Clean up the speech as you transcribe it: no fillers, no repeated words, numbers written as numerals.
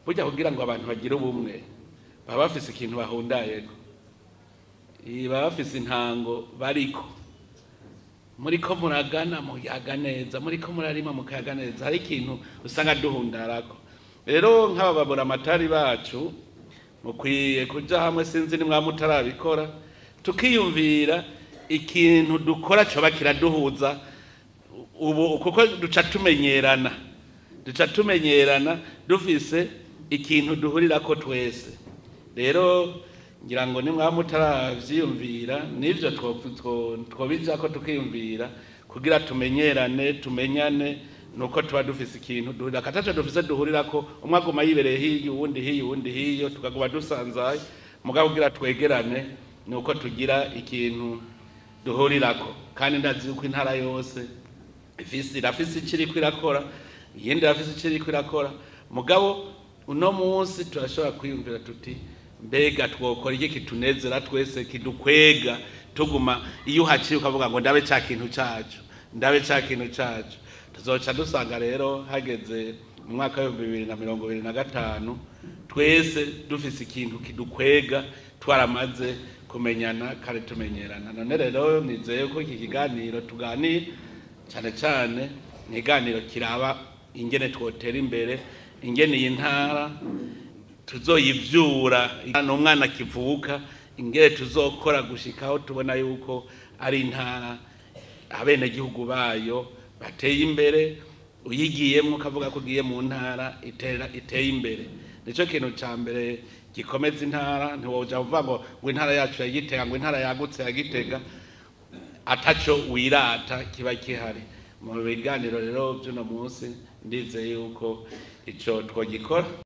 burya kugira ngo abantu bagire ubumwe baba bafise ikintu bahundayeko, baba bafise intango bariko muriko muragana muyaga neza, muriko murarima mukayaga neza, hari ikintu usanga duhundarako. Rero nk'aba buramatari bacu mukwiye kuja hamwe, sinzi ni mwamutarabikora, tukiyumvira ikintu dukora coba kiraduhuza ubu, kuko duca tumenyerana dufise ikintu duhurirako twese. Rero ngira ngo ni mwamutaravyiyumvira nivyo twobijako tukiyumvira kugira tumenyane nuko tuba dufise ikintu duhurira, kataco dufise duhurirako, umwe aguma yibereye hiyo uwundi hiyo tukaguma dusanzaye, mugabo kugira twegerane nuko tugira ikintu duhurirako. Kandi ndazi yuko intara yose irafise iciriko irakora, iyindi irafise iciriko irakora, mugabo uno munsi turashobora kwiyumvira tuti mbega twokora iki kitunezera twese, kidukwega tuguma, iyo uhaciye ukavuga ngo ndabe ca kintu cacu, tuzoca dusanga rero hageze mu mwaka wa 2025 twese dufise ikintu kidukwega, twaramaze kumenyana kandi tumenyerana. None rero nizeye ko iki kiganiro tuganira cyane n'iganiro kiraba ingene twotera imbere, ingene iyi ntara tuzoyivyura n'umwana kivuka, ingene tuzokora gushikaho tubona yuko ari intara abenegihugu bayo bateye imbere, uyigiyemwo ukavuga ko ugiye mu ntara iteye imbere. Nico kintu ca mbere gikomeza intara. Ntiwoja uvuga ngo intara yacu ya Gitega, ngo intara yagutse ya Gitega, ataco wirata kiba kihari. Mu biganiro rero by'uno munsi ndizeye yuko ico twogikora.